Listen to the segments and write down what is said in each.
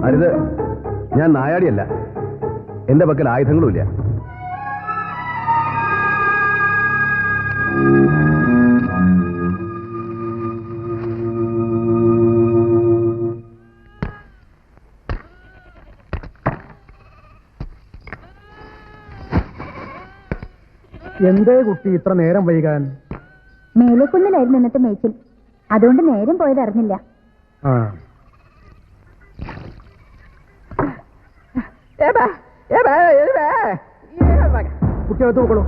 അരുത്, ഞാൻ നായാടിയല്ല. എന്റെ പക്കൽ ആയുധങ്ങളുമില്ല. എന്തേ കുട്ടി ഇത്ര നേരം വൈകാൻ? മേലേക്കുന്നിലായിരുന്നു ഇന്നത്തെ മേച്ചിൽ, അതുകൊണ്ട് നേരം പോയത് അറിഞ്ഞില്ല. കുട്ടിയകത്ത് പോക്കോളൂ.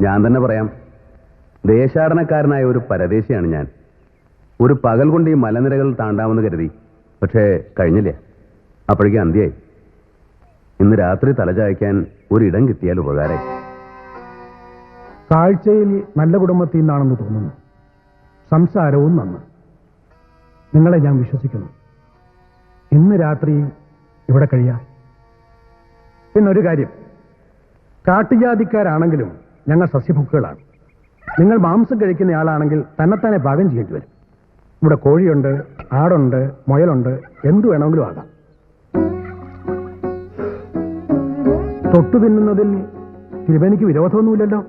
ഞാൻ തന്നെ പറയാം, ദേശാടനക്കാരനായ ഒരു പരദേശിയാണ് ഞാൻ. ഒരു പകൽ കൊണ്ട് ഈ മലനിരകൾ താണ്ടാമെന്ന് കരുതി, പക്ഷേ കഴിഞ്ഞില്ല. അപ്പോഴേക്കും അന്ത്യയായി. ഇന്ന് രാത്രി തലചായ്ക്കാൻ ഒരിടം കിട്ടിയാൽ ഉപകാരമായി. കാഴ്ചയിൽ നല്ല കുടുംബത്തിൽ നിന്നാണെന്ന് തോന്നുന്നു. സംസാരവും നന്ന്. നിങ്ങളെ ഞാൻ വിശ്വസിക്കുന്നു. ഇന്ന് രാത്രി ഇവിടെ കഴിയാം. പിന്നൊരു കാര്യം, കാട്ടുജാതിക്കാരാണെങ്കിലും ഞങ്ങൾ സസ്യഭുക്കുകളാണ്. നിങ്ങൾ മാംസം കഴിക്കുന്നയാളാണെങ്കിൽ തന്നെത്താനെ പാകം ചെയ്യേണ്ടി വരും. ഇവിടെ കോഴിയുണ്ട്, ആടുണ്ട്, മുയലുണ്ട്, എന്തു വേണമെങ്കിലും ആകാം. തൊട്ടു തിന്നുന്നതിൽ തിരുവേനിക്ക് വിരോധമൊന്നുമില്ലല്ലോ.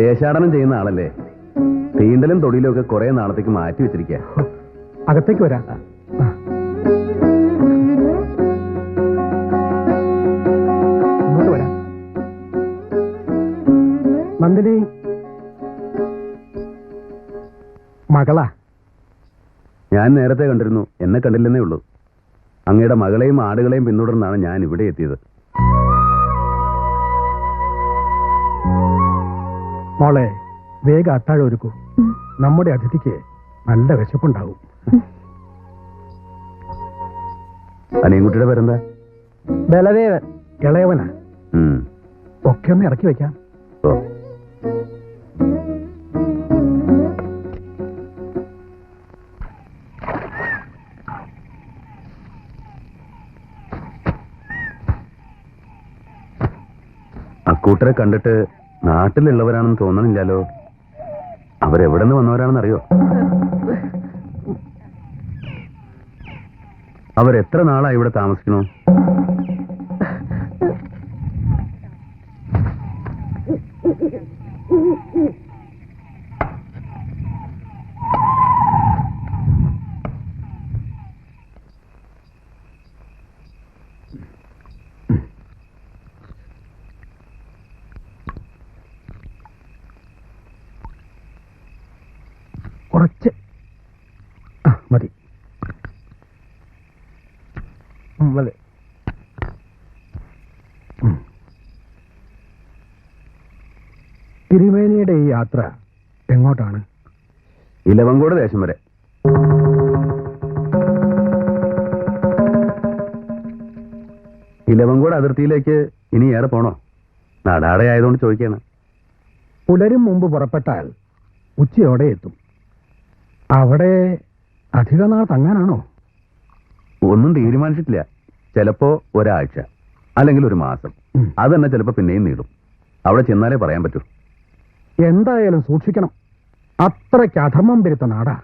ദേശാടനം ചെയ്യുന്ന ആളല്ലേ. തീണ്ടലും തൊടിയിലും ഒക്കെ കുറെ നാളത്തേക്ക് മാറ്റി വെച്ചിരിക്കുക. അകത്തേക്ക് വരാം. ഇങ്ങോട്ട് വരാം. നന്ദിനി മകളാ? ഞാൻ നേരത്തെ കണ്ടിരുന്നു, എന്നെ കണ്ടില്ലെന്നേ ഉള്ളൂ. അങ്ങയുടെ മകളെയും ആടുകളെയും പിന്തുടർന്നാണ് ഞാൻ ഇവിടെ എത്തിയത്. മോളെ, വേഗം അത്താഴം ഒരുക്കൂ. നമ്മുടെ അതിഥിക്ക് നല്ല വിശപ്പുണ്ടാവും. അനിയൻകുട്ടിയുടെ പേരെന്താ? ബലദേവൻ. ഇളയവനാ. ഒക്കെ ഒന്ന് ഇറക്കി വെക്കാം. അക്കൂട്ടരെ കണ്ടിട്ട് നാട്ടിലുള്ളവരാണെന്ന് തോന്നണില്ലല്ലോ. അവരെവിടെ നിന്ന് വന്നവരാണെന്നറിയോ? അവരെത്ര നാളായി ഇവിടെ താമസിക്കണോ? കുറച്ച് മതി. മതി. തിരുമേനിയുടെ ഈ യാത്ര എങ്ങോട്ടാണ്? ഇലവങ്കോട് ദേശം വരെ. ഇലവങ്കോട് അതിർത്തിയിലേക്ക് ഇനി ഏറെ പോണോ? നാടാടയായതുകൊണ്ട് ചോദിക്കാണ്. പുലരും മുമ്പ് പുറപ്പെട്ടാൽ ഉച്ചയോടെ എത്തും. അവിടെ അധിക നാൾ തങ്ങാനാണോ? ഒന്നും തീരുമാനിച്ചിട്ടില്ല. ചിലപ്പോ ഒരാഴ്ച, അല്ലെങ്കിൽ ഒരു മാസം. അത് തന്നെ ചിലപ്പോ പിന്നെയും നീളും. അവിടെ ചെന്നാലേ പറയാൻ പറ്റൂ. എന്തായാലും സൂക്ഷിക്കണം. അത്രയ്ക്ക് അധർമ്മം പെരുത്ത നാടാ.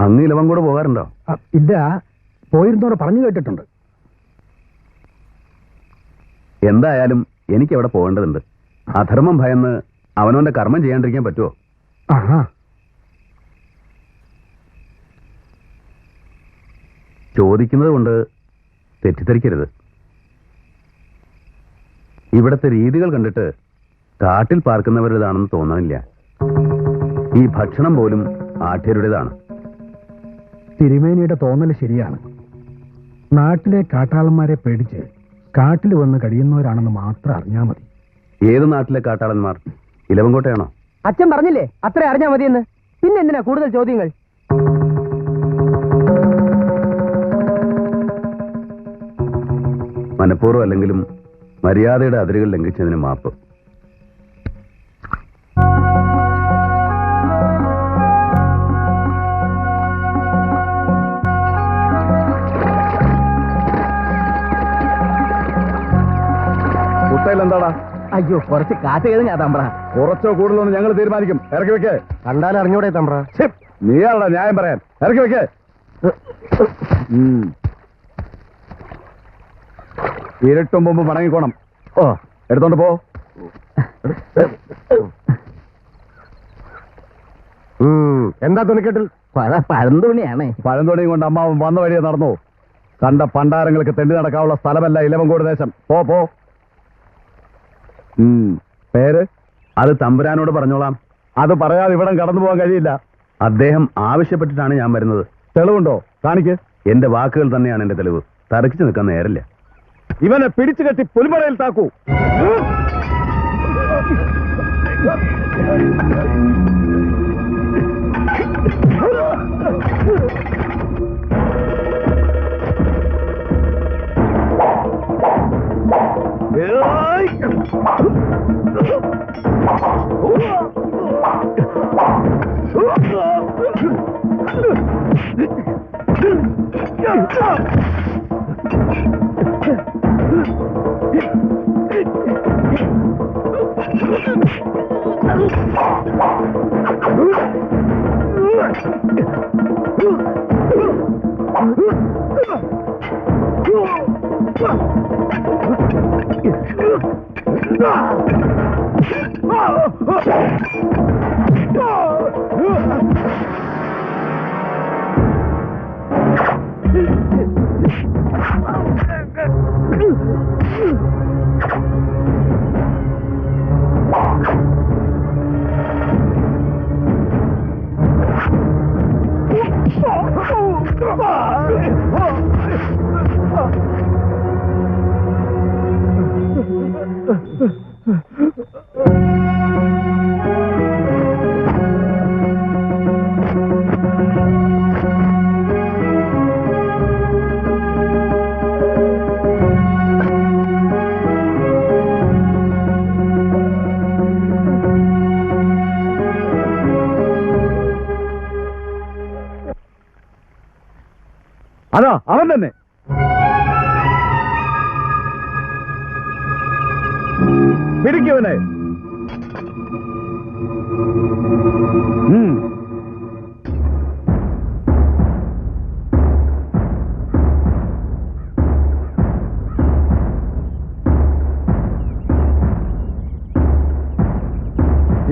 അങ്ങ് ഇലവങ്കോട് പോകാറുണ്ടോ? ഇല്ല, പോയിരുന്നോട് പറഞ്ഞു കേട്ടിട്ടുണ്ട്. എന്തായാലും എനിക്ക് അവിടെ പോകേണ്ടതുണ്ട്. അധർമ്മം ഭയന്ന് അവനവന്റെ കർമ്മം ചെയ്യാണ്ടിരിക്കാൻ പറ്റുമോ? ആഹാ. ചോദിക്കുന്നത് കൊണ്ട് തെറ്റിദ്ധരിക്കരുത്. ഇവിടത്തെ രീതികൾ കണ്ടിട്ട് കാട്ടിൽ പാർക്കുന്നവരുടേതാണെന്ന് തോന്നണില്ല. ഈ ഭക്ഷണം പോലും ആഠ്യരുടേതാണ്. തിരുമേനിയുടെ തോന്നൽ ശരിയാണ്. നാട്ടിലെ കാട്ടാളന്മാരെ പേടിച്ച് കാട്ടിൽ വന്ന് കഴിയുന്നവരാണെന്ന് മാത്രം അറിഞ്ഞാൽ മതി. ഏത് നാട്ടിലെ കാട്ടാളന്മാർ? ഇലവങ്കോട്ടയാണോ? അച്ഛൻ പറഞ്ഞില്ലേ അത്ര അറിഞ്ഞാൽ മതിയെന്ന്. പിന്നെ എന്തിനാ കൂടുതൽ ചോദ്യങ്ങൾ? മനഃപൂർവ്വം അല്ലെങ്കിലും മര്യാദയുടെ അതിരുകൾ ലംഘിച്ചതിന് മാപ്പ്. മുട്ടയിൽ എന്താടാ? അയ്യോ കുറച്ച് കാറ്റ് കഴിഞ്ഞാ തമ്പ്ര. കുറച്ചോ കൂടുതലോ ഞങ്ങൾ തീരുമാനിക്കും. ഇറക്കി വെക്കേ. കണ്ടാൽ അറിഞ്ഞൂടെ തമ്പ്ര? നീയാണോ ന്യായം പറയാൻ? ഇറക്കി വെക്കേ. ഇരുട്ടും മുമ്പ് മടങ്ങിക്കോണം. ഓ, എടുത്തോണ്ട് പോ. എന്താ തുണിക്കെട്ടിൽ? പഴന്തുണിയാണേ. പഴന്തുണിയും കൊണ്ട് അമ്മാവൻ വന്ന വഴിയെ നടന്നു. കണ്ട പണ്ടാരങ്ങൾക്ക് തെണ്ടി നടക്കാനുള്ള സ്ഥലമല്ല ഇലവങ്കോട് ദേശം. പോ പോ. പേര്? അത് തമ്പുരാനോട് പറഞ്ഞോളാം. അത് പറയാതെ ഇവിടം കടന്നു പോകാൻ കഴിയില്ല. അദ്ദേഹം ആവശ്യപ്പെട്ടിട്ടാണ് ഞാൻ വരുന്നത്. തെളിവുണ്ടോ? കാണിക്ക്. എന്റെ വാക്കുകൾ തന്നെയാണ് എന്റെ തെളിവ്. തറക്കിച്ചു നിൽക്കാൻ നേരില്ല. ഇവനെ പിടിച്ചു കെട്ടി പുൽമടയിൽ താക്കൂ. അതാ അവൻ തന്നെ. പിടിക്കവനെ.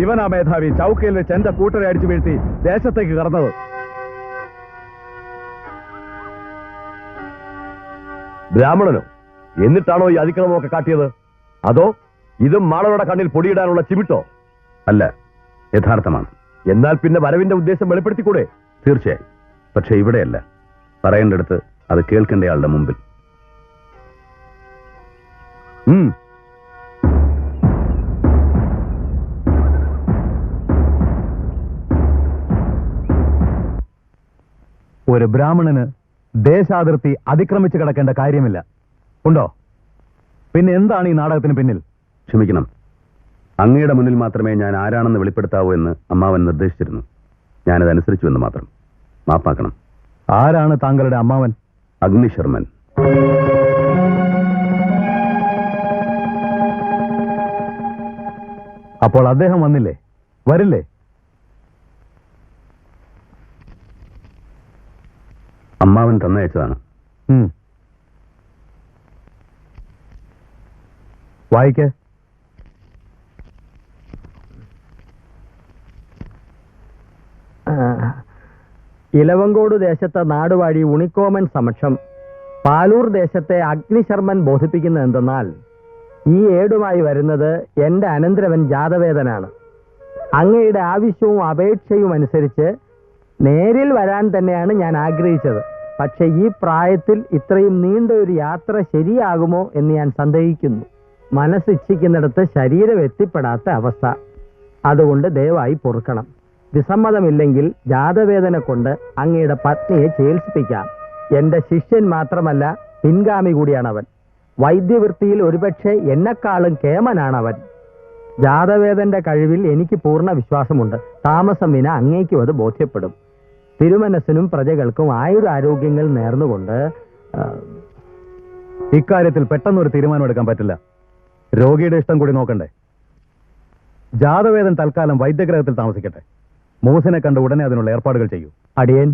ഇവനാ മേധാവി ചൗക്കയിൽ വെച്ച് എന്റെ കൂട്ടരെ അടിച്ചു വീഴ്ത്തി ദേശത്തേക്ക് കടന്നത്. ബ്രാഹ്മണനോ? എന്നിട്ടാണോ ഈ അതിക്രമമൊക്കെ കാട്ടിയത്? അതോ ഇതും മാളവരുടെ കണ്ണിൽ പൊടിയിടാനുള്ള ചിമിട്ടോ? അല്ല, യഥാർത്ഥമാണ്. എന്നാൽ പിന്നെ വരവിന്റെ ഉദ്ദേശം വെളിപ്പെടുത്തിക്കൂടെ? തീർച്ചയായും. പക്ഷെ ഇവിടെയല്ല, പറയേണ്ടടുത്ത് അത് കേൾക്കേണ്ടയാളുടെ മുമ്പിൽ. ഒരു ബ്രാഹ്മണന് ദേശാതിർത്തി അതിക്രമിച്ചു കിടക്കേണ്ട കാര്യമില്ല. ഉണ്ടോ? പിന്നെ എന്താണ് ഈ നാടകത്തിന് പിന്നിൽ? ക്ഷമിക്കണം, അങ്ങയുടെ മുന്നിൽ മാത്രമേ ഞാൻ ആരാണെന്ന് വെളിപ്പെടുത്താവൂ എന്ന് അമ്മാവൻ നിർദ്ദേശിച്ചിരുന്നു. ഞാനതനുസരിച്ചു എന്ന് മാത്രം. മാപ്പാക്കണം. ആരാണ് താങ്കളുടെ അമ്മാവൻ? അഗ്നിശർമ്മൻ. അപ്പോൾ അദ്ദേഹം വന്നില്ലേ? വരില്ലേ? അമ്മാവൻ തന്നയച്ചതാണ്. വായിക്ക്. ഇലവങ്കോട് ദേശത്തെ നാടുവാഴി ഉണിക്കോമൻ സമക്ഷം പാലൂർ ദേശത്തെ അഗ്നിശർമ്മൻ ബോധിപ്പിക്കുന്ന എന്തെന്നാൽ, ഈ ഏടുമായി വരുന്നത് എന്റെ അനന്തരവൻ ജാതവേദനാണ്. അങ്ങയുടെ ആവശ്യവും അപേക്ഷയും അനുസരിച്ച് നേരിൽ വരാൻ തന്നെയാണ് ഞാൻ ആഗ്രഹിച്ചത്. പക്ഷെ ഈ പ്രായത്തിൽ ഇത്രയും നീണ്ട ഒരു യാത്ര ശരിയാകുമോ എന്ന് ഞാൻ സന്ദേഹിക്കുന്നു. മനസ്സിച്ഛിക്കുന്നിടത്ത് ശരീരം എത്തിപ്പെടാത്ത അവസ്ഥ. അതുകൊണ്ട് ദയവായി പൊറുക്കണം. വിസമ്മതമില്ലെങ്കിൽ ജാതവേദന കൊണ്ട് അങ്ങയുടെ പത്നിയെ ചികിത്സിപ്പിക്കാം. എന്റെ ശിഷ്യൻ മാത്രമല്ല, പിൻഗാമി കൂടിയാണവൻ. വൈദ്യവൃത്തിയിൽ ഒരുപക്ഷെ എന്നെക്കാളും കേമനാണവൻ. ജാതവേദന്റെ കഴിവിൽ എനിക്ക് പൂർണ്ണ വിശ്വാസമുണ്ട്. താമസം വിന അങ്ങേക്കും അത് ബോധ്യപ്പെടും. തിരുമനസ്സിനും പ്രജകൾക്കും ആയുരാരോഗ്യങ്ങൾ നേർന്നുകൊണ്ട് ഇക്കാര്യത്തിൽ പെട്ടെന്നൊരു തീരുമാനം എടുക്കാൻ പറ്റില്ല. രോഗിയുടെ ഇഷ്ടം കൂടി നോക്കണ്ടേ? ജാതവേദൻ തൽക്കാലം വൈദ്യഗ്രഹത്തിൽ താമസിക്കട്ടെ. മൂസിനെ കണ്ട് ഉടനെ അതിനുള്ള ഏർപ്പാടുകൾ ചെയ്യൂ. അടിയൻ.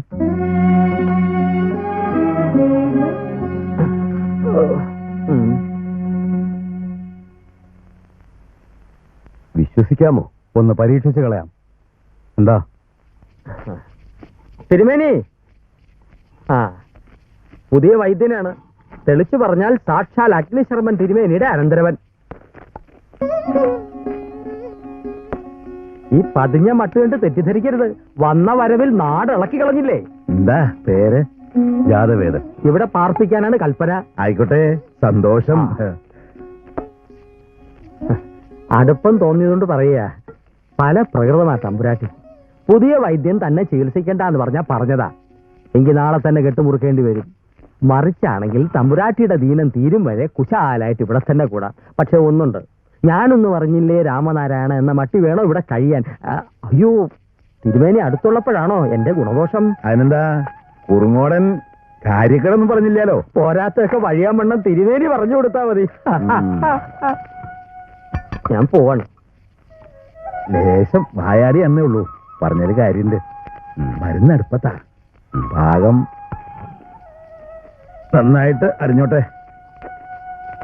വിശ്വസിക്കാമോ? ഒന്ന് പരീക്ഷിച്ച് കളയാം. എന്താ? തിരുമേനി, പുതിയ വൈദ്യനാണ്. തെളിച്ചു പറഞ്ഞാൽ സാക്ഷാൽ അഗ്നിശർമ്മൻ തിരുമേനിയുടെ അനന്തരവൻ. ഈ പതിഞ്ഞ മട്ട് കണ്ട് തെറ്റിദ്ധരിക്കരുത്. വന്ന വരവിൽ നാട് ഇളക്കി കളഞ്ഞില്ലേ? എന്താ പേര്? ജാതവേദൻ. ഇവിടെ പാർപ്പിക്കാനാണ് കൽപ്പന. ആയിക്കോട്ടെ, സന്തോഷം. അടുപ്പം തോന്നിയതുകൊണ്ട് പറയുക. പല പ്രകൃതമാ തമ്പുരാട്ടി. പുതിയ വൈദ്യൻ തന്നെ ചികിത്സിക്കണ്ട എന്ന് പറഞ്ഞതാ. എങ്കിൽ നാളെ തന്നെ കെട്ടുമുറുക്കേണ്ടി വരും. മറിച്ചാണെങ്കിൽ തമ്പുരാട്ടിയുടെ ദീനം തീരും വരെ കുശാലായിട്ട് ഇവിടെ തന്നെ കൂടാ. പക്ഷെ ഒന്നുണ്ട്, ഞാനൊന്നും അറിഞ്ഞില്ലേ രാമനാരായണ എന്ന മട്ടി വേണോ ഇവിടെ കഴിയാൻ. അയ്യോ, തിരുമേനി അടുത്തുള്ളപ്പോഴാണോ എന്റെ ഗുണദോഷം? അതിനെന്താ, കുറുങ്ങോടൻ കാര്യങ്ങളൊന്നും പറഞ്ഞില്ലാലോ. പോരാത്തൊക്കെ വഴിയാൻ വണ്ണം തിരുമേനി പറഞ്ഞു കൊടുത്താ മതി. ഞാൻ പോവാണ്. ലേശം വായാടി എന്നേ ഉള്ളൂ. പറഞ്ഞൊരു കാര്യണ്ട്. മരുന്ന് അടുപ്പത്താ. പാകം നന്നായിട്ട് അറിഞ്ഞോട്ടെ.